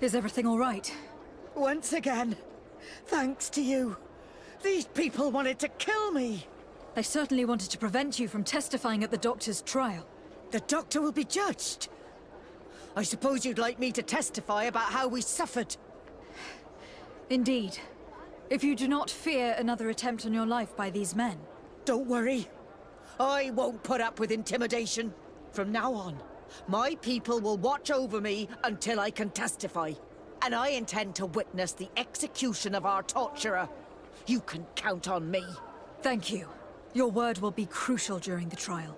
Is everything all right? Once again, thanks to you. These people wanted to kill me. They certainly wanted to prevent you from testifying at the doctor's trial. The doctor will be judged. I suppose you'd like me to testify about how we suffered. Indeed. If you do not fear another attempt on your life by these men. Don't worry. I won't put up with intimidation. From now on, my people will watch over me until I can testify. And I intend to witness the execution of our torturer. You can count on me. Thank you. Your word will be crucial during the trial.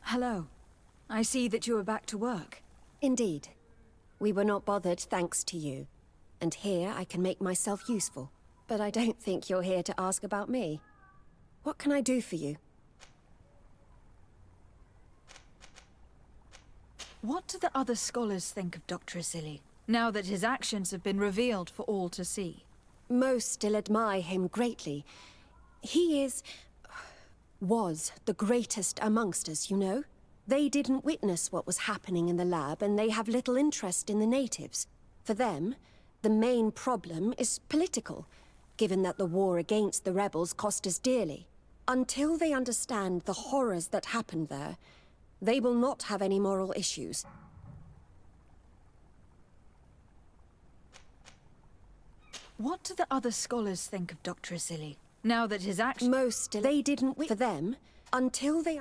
Hello. I see that you are back to work. Indeed. We were not bothered thanks to you. And here I can make myself useful. But I don't think you're here to ask about me. What can I do for you? What do the other scholars think of Dr. Asili, now that his actions have been revealed for all to see? Most still admire him greatly. He was the greatest amongst us, you know? They didn't witness what was happening in the lab, and they have little interest in the natives. For them, the main problem is political, given that the war against the rebels cost us dearly. Until they understand the horrors that happened there, they will not have any moral issues. What do the other scholars think of Dr. Asili, now that his actions... Most still, they didn't wait for them until they...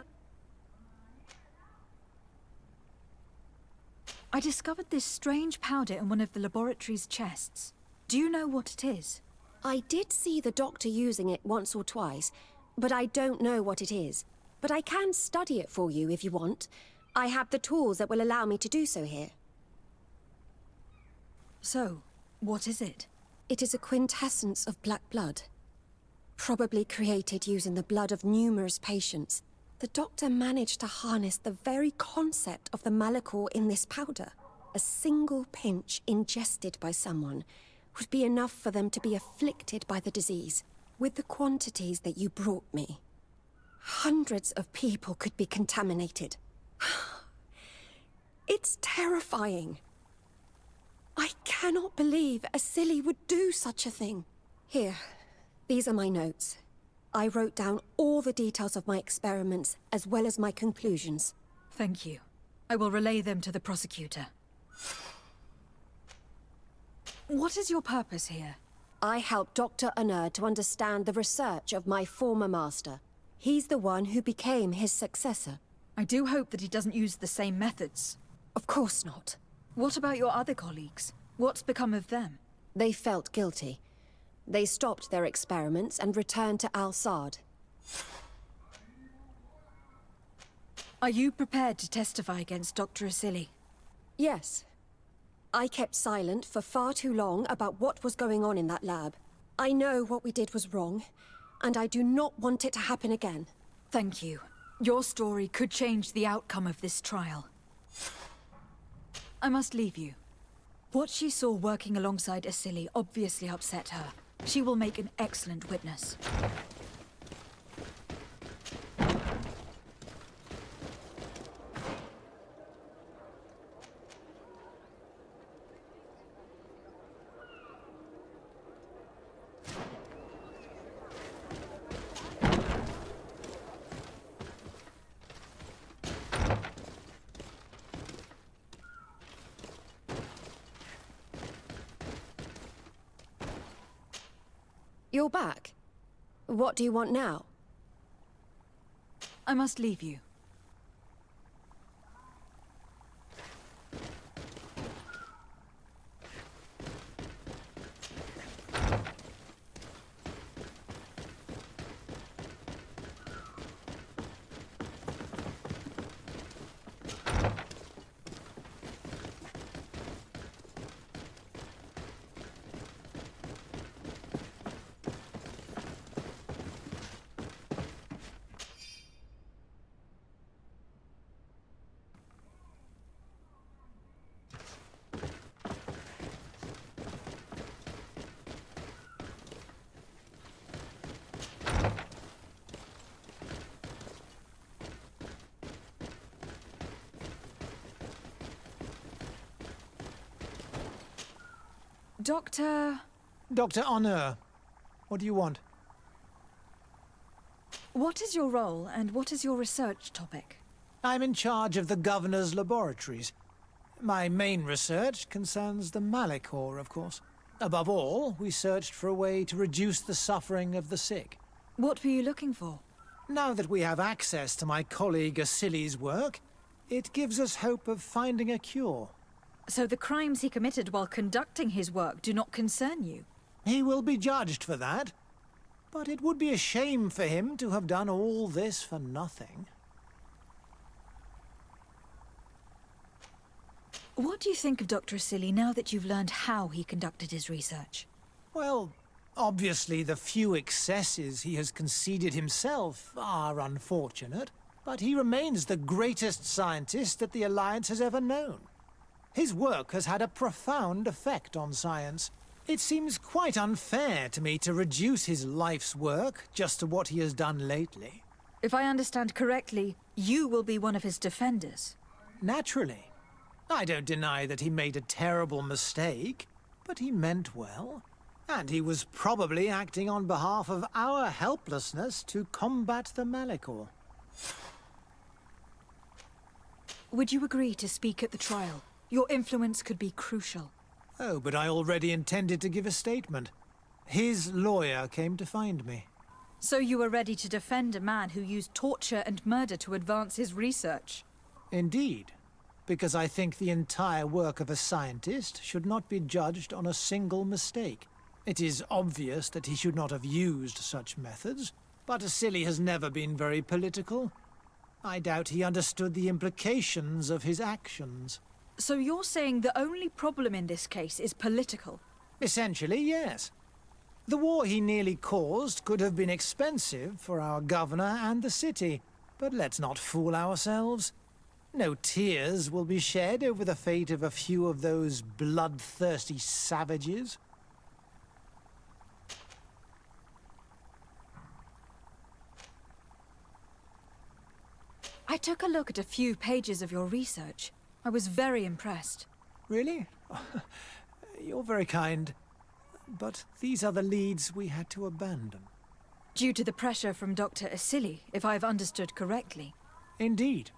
I discovered this strange powder in one of the laboratory's chests. Do you know what it is? I did see the doctor using it once or twice, but I don't know what it is. But I can study it for you if you want. I have the tools that will allow me to do so here. So, what is it? It is a quintessence of black blood. Probably created using the blood of numerous patients. The doctor managed to harness the very concept of the Malachor in this powder. A single pinch ingested by someone would be enough for them to be afflicted by the disease. With the quantities that you brought me, hundreds of people could be contaminated. It's terrifying. I cannot believe Asili would do such a thing. Here, these are my notes. I wrote down all the details of my experiments, as well as my conclusions. Thank you. I will relay them to the prosecutor. What is your purpose here? I helped Dr. Unur to understand the research of my former master. He's the one who became his successor. I do hope that he doesn't use the same methods. Of course not. What about your other colleagues? What's become of them? They felt guilty. They stopped their experiments and returned to Al-Sad. Are you prepared to testify against Dr. Asili? Yes. I kept silent for far too long about what was going on in that lab. I know what we did was wrong, and I do not want it to happen again. Thank you. Your story could change the outcome of this trial. I must leave you. What she saw working alongside Asili obviously upset her. She will make an excellent witness. You're back. What do you want now? I must leave you. Dr. Honor, what do you want? What is your role and what is your research topic? I'm in charge of the Governor's laboratories. My main research concerns the Malachor, of course. Above all, we searched for a way to reduce the suffering of the sick. What were you looking for? Now that we have access to my colleague Asili's work, it gives us hope of finding a cure. So the crimes he committed while conducting his work do not concern you? He will be judged for that. But it would be a shame for him to have done all this for nothing. What do you think of Dr. Asili now that you've learned how he conducted his research? Well, obviously the few excesses he has conceded himself are unfortunate, but he remains the greatest scientist that the Alliance has ever known. His work has had a profound effect on science. It seems quite unfair to me to reduce his life's work just to what he has done lately. If I understand correctly, you will be one of his defenders. Naturally. I don't deny that he made a terrible mistake, but he meant well. And he was probably acting on behalf of our helplessness to combat the Malachor. Would you agree to speak at the trial? Your influence could be crucial. Oh, but I already intended to give a statement. His lawyer came to find me. So you were ready to defend a man who used torture and murder to advance his research? Indeed, because I think the entire work of a scientist should not be judged on a single mistake. It is obvious that he should not have used such methods, but Asili has never been very political. I doubt he understood the implications of his actions. So you're saying the only problem in this case is political? Essentially, yes. The war he nearly caused could have been expensive for our governor and the city, but let's not fool ourselves. No tears will be shed over the fate of a few of those bloodthirsty savages. I took a look at a few pages of your research. I was very impressed. Really? You're very kind. But these are the leads we had to abandon. Due to the pressure from Dr. Asili, if I've understood correctly. Indeed.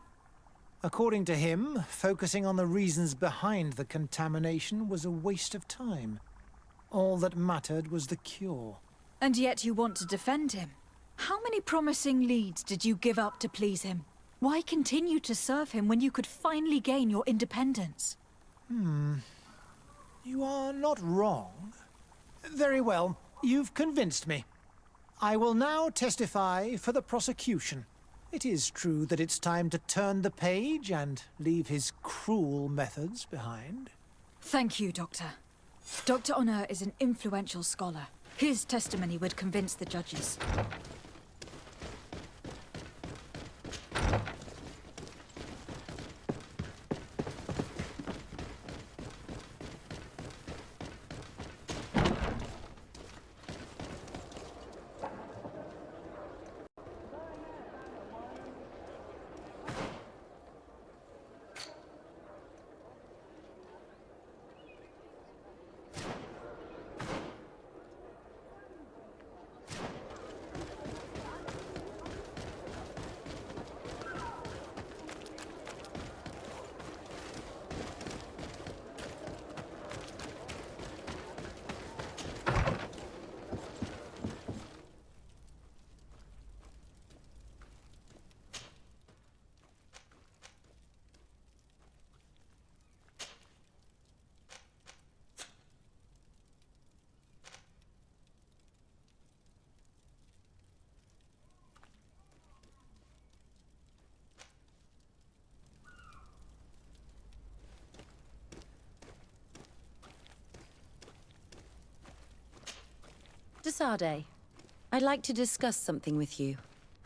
According to him, focusing on the reasons behind the contamination was a waste of time. All that mattered was the cure. And yet you want to defend him. How many promising leads did you give up to please him? Why continue to serve him when you could finally gain your independence? You are not wrong. Very well, you've convinced me. I will now testify for the prosecution. It is true that it's time to turn the page and leave his cruel methods behind. Thank you, Doctor. Dr. Honor is an influential scholar. His testimony would convince the judges. Desade, I'd like to discuss something with you.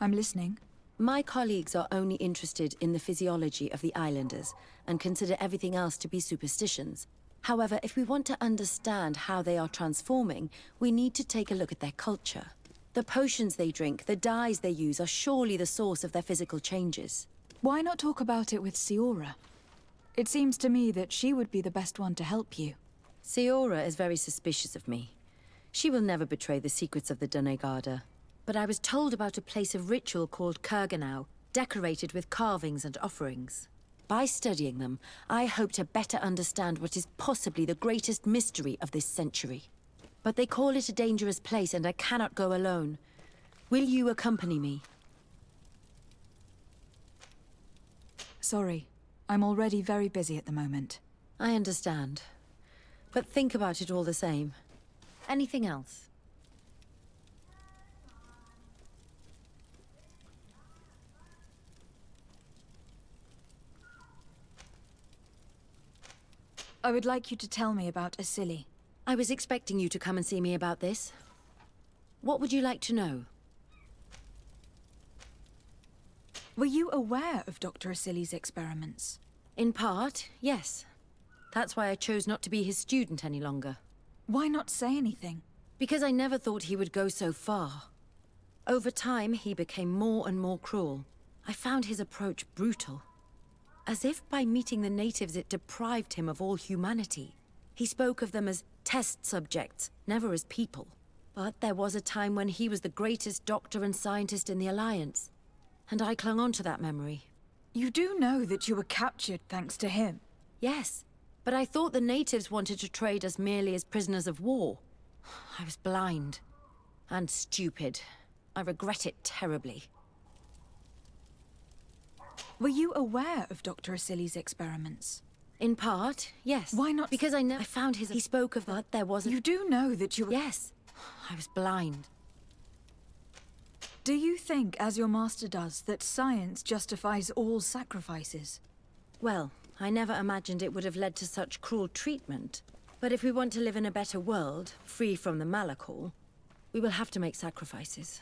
I'm listening. My colleagues are only interested in the physiology of the islanders and consider everything else to be superstitions. However, if we want to understand how they are transforming, we need to take a look at their culture. The potions they drink, the dyes they use are surely the source of their physical changes. Why not talk about it with Siora? It seems to me that she would be the best one to help you. Siora is very suspicious of me. She will never betray the secrets of the Doneigada. But I was told about a place of ritual called Kurganau, decorated with carvings and offerings. By studying them, I hope to better understand what is possibly the greatest mystery of this century. But they call it a dangerous place and I cannot go alone. Will you accompany me? Sorry, I'm already very busy at the moment. I understand. But think about it all the same. Anything else? I would like you to tell me about Asili. I was expecting you to come and see me about this. What would you like to know? Were you aware of Dr. Asili's experiments? In part, yes. That's why I chose not to be his student any longer. Why not say anything? Because I never thought he would go so far. Over time, he became more and more cruel. I found his approach brutal. As if by meeting the natives it deprived him of all humanity. He spoke of them as test subjects, never as people. But there was a time when he was the greatest doctor and scientist in the Alliance. And I clung on to that memory. You do know that you were captured thanks to him. Yes, but I thought the natives wanted to trade us merely as prisoners of war. I was blind. And stupid. I regret it terribly. Were you aware of Dr. Asili's experiments? In part, yes. Why not? Because I found his... He spoke of that there wasn't... You do know that you were... Yes. I was blind. Do you think, as your master does, that science justifies all sacrifices? Well, I never imagined it would have led to such cruel treatment. But if we want to live in a better world, free from the Malakor, we will have to make sacrifices.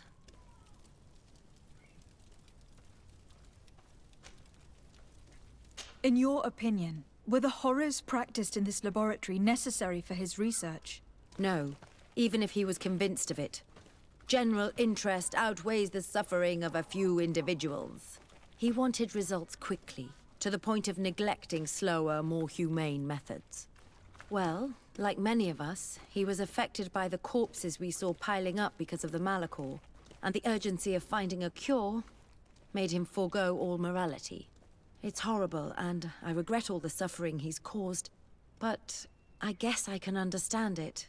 In your opinion, were the horrors practiced in this laboratory necessary for his research? No, even if he was convinced of it. General interest outweighs the suffering of a few individuals. He wanted results quickly, to the point of neglecting slower, more humane methods. Well, like many of us, he was affected by the corpses we saw piling up because of the Malakor, and the urgency of finding a cure made him forego all morality. It's horrible, and I regret all the suffering he's caused, but I guess I can understand it.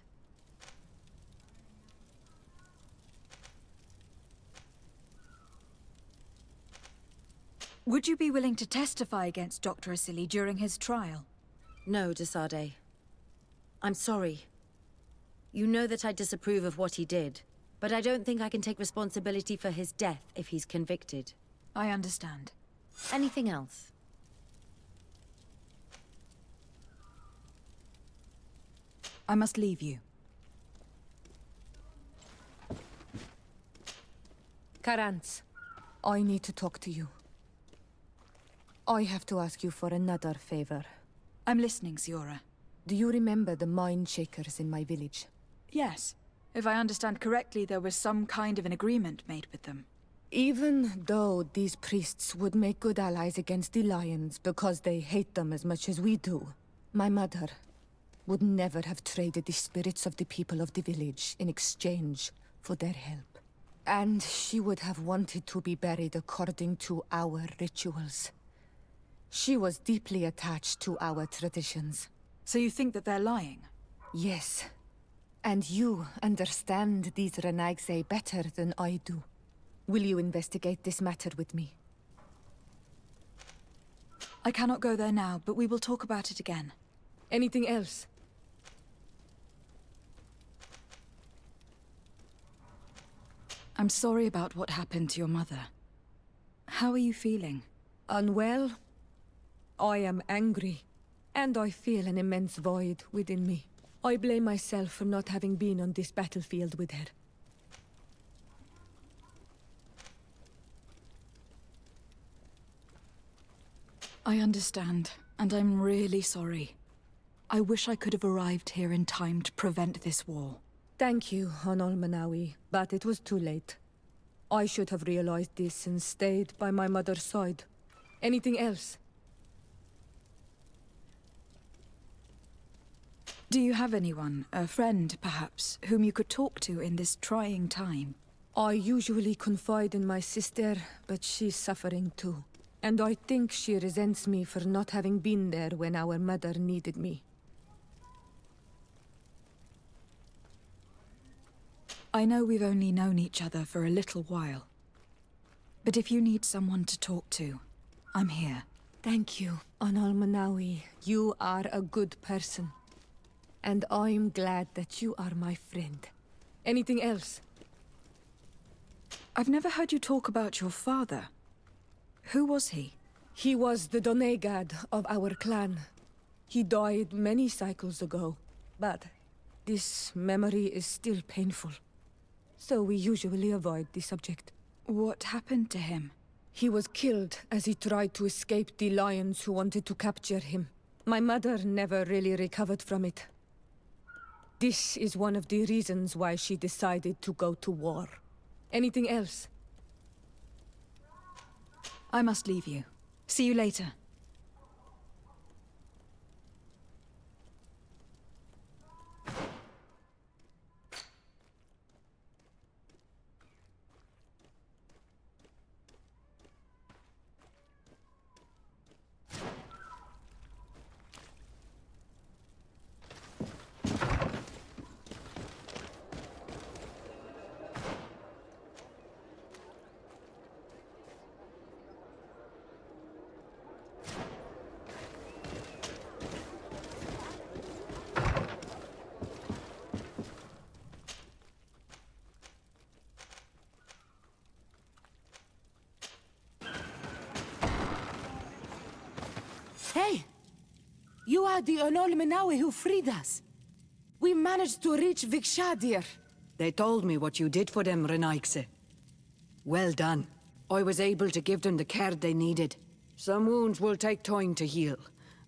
Would you be willing to testify against Dr. Asili during his trial? No, Desade. I'm sorry. You know that I disapprove of what he did, but I don't think I can take responsibility for his death if he's convicted. I understand. Anything else? I must leave you. Karantz, I need to talk to you. I have to ask you for another favor. I'm listening, Siora. Do you remember the mine shakers in my village? Yes. If I understand correctly, there was some kind of an agreement made with them. Even though these priests would make good allies against the Lions because they hate them as much as we do, my mother would never have traded the spirits of the people of the village in exchange for their help. And she would have wanted to be buried according to our rituals. She was deeply attached to our traditions. So you think that they're lying? Yes. And you understand these Renaigse better than I do. Will you investigate this matter with me? I cannot go there now, but we will talk about it again. Anything else? I'm sorry about what happened to your mother. How are you feeling? Unwell? I am angry, and I feel an immense void within me. I blame myself for not having been on this battlefield with her. I understand, and I'm really sorry. I wish I could have arrived here in time to prevent this war. Thank you, Honol Manawi, but it was too late. I should have realized this and stayed by my mother's side. Anything else? Do you have anyone, a friend perhaps, whom you could talk to in this trying time? I usually confide in my sister, but she's suffering too. And I think she resents me for not having been there when our mother needed me. I know we've only known each other for a little while. But if you need someone to talk to, I'm here. Thank you, Honol Manawi. You are a good person. And I'm glad that you are my friend. Anything else? I've never heard you talk about your father. Who was he? He was the Donegad of our clan. He died many cycles ago, but this memory is still painful. So we usually avoid the subject. What happened to him? He was killed as he tried to escape the lions who wanted to capture him. My mother never really recovered from it. This is one of the reasons why she decided to go to war. Anything else? I must leave you. See you later. Hey! You are the Honol Manawi who freed us. We managed to reach Vikshadir. They told me what you did for them, Renaikse. Well done. I was able to give them the care they needed. Some wounds will take time to heal,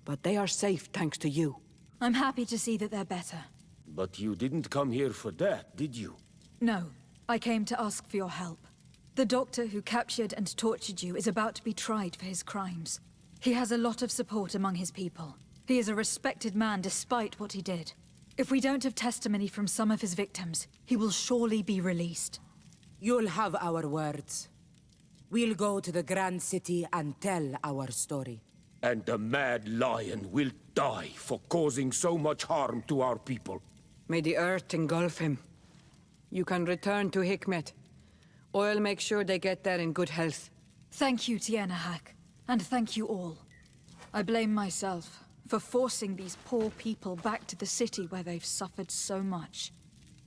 but they are safe thanks to you. I'm happy to see that they're better. But you didn't come here for that, did you? No, I came to ask for your help. The doctor who captured and tortured you is about to be tried for his crimes. He has a lot of support among his people. He is a respected man despite what he did. If we don't have testimony from some of his victims, he will surely be released. You'll have our words. We'll go to the Grand City and tell our story. And the Mad Lion will die for causing so much harm to our people. May the earth engulf him. You can return to Hikmet. I'll make sure they get there in good health. Thank you, Tienahak, and thank you all. I blame myself for forcing these poor people back to the city where they've suffered so much.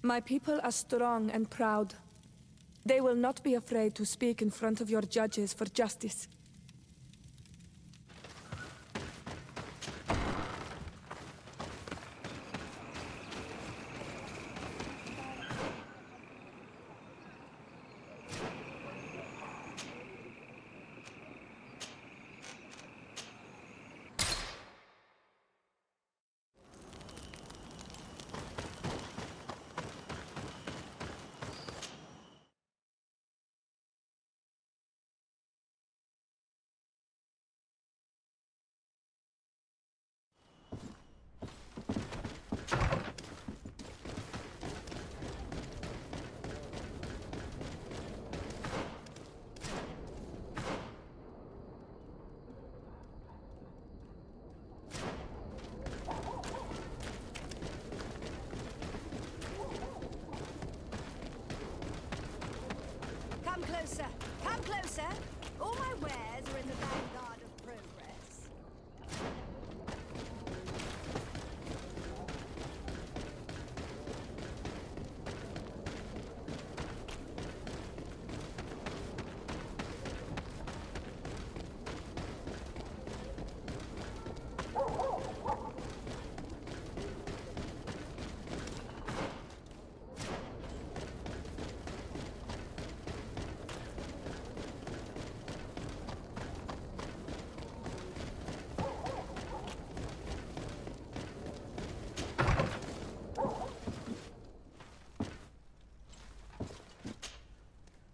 My people are strong and proud. They will not be afraid to speak in front of your judges for justice. Come closer! Come closer! All my wares are in the vanguard of progress.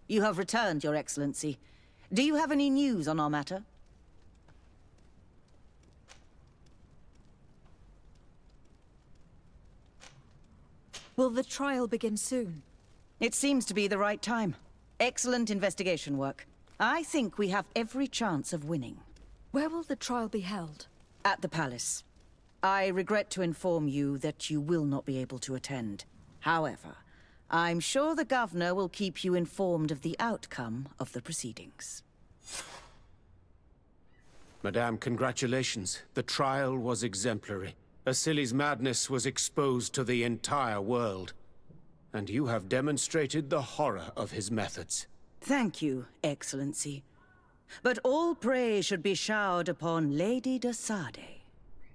You have returned, Your Excellency. Do you have any news on our matter? Will the trial begin soon? It seems to be the right time. Excellent investigation work. I think we have every chance of winning. Where will the trial be held? At the palace. I regret to inform you that you will not be able to attend. However, I'm sure the governor will keep you informed of the outcome of the proceedings. Madame, congratulations. The trial was exemplary. Asili's madness was exposed to the entire world. And you have demonstrated the horror of his methods. Thank you, Excellency. But all praise should be showered upon Lady de Sade.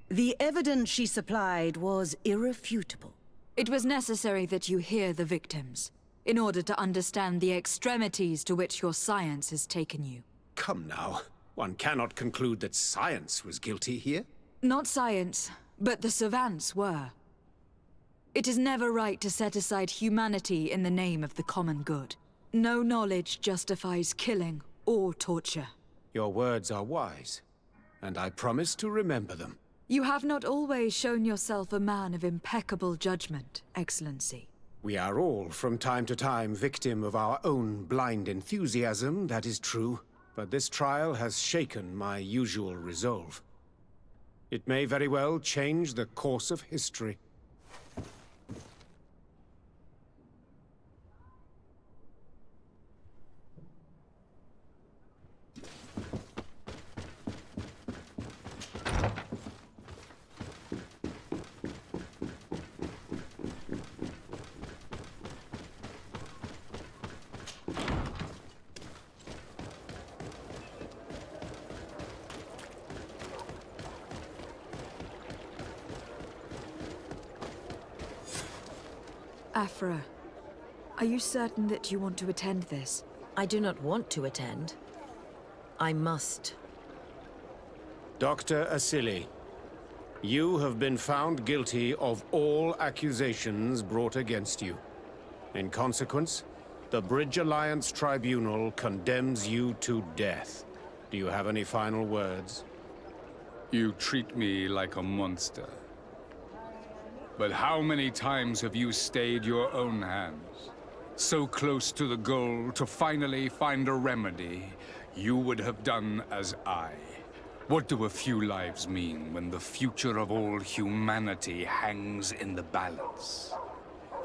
The evidence she supplied was irrefutable. It was necessary that you hear the victims, in order to understand the extremities to which your science has taken you. Come now. One cannot conclude that science was guilty here. Not science, but the savants were. It is never right to set aside humanity in the name of the common good. No knowledge justifies killing or torture. Your words are wise, and I promise to remember them. You have not always shown yourself a man of impeccable judgment, Excellency. We are all, from time to time, victim of our own blind enthusiasm, that is true. But this trial has shaken my usual resolve. It may very well change the course of history. Afra, are you certain that you want to attend this? I do not want to attend. I must. Dr. Asili, you have been found guilty of all accusations brought against you. In consequence, the Bridge Alliance Tribunal condemns you to death. Do you have any final words? You treat me like a monster. But how many times have you stayed your own hands? So close to the goal to finally find a remedy, you would have done as I. What do a few lives mean when the future of all humanity hangs in the balance?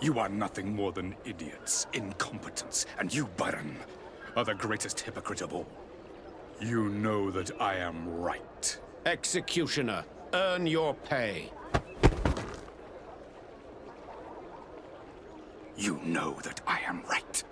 You are nothing more than idiots, incompetents, and you, Baron, are the greatest hypocrite of all. You know that I am right. Executioner, earn your pay. You know that I am right.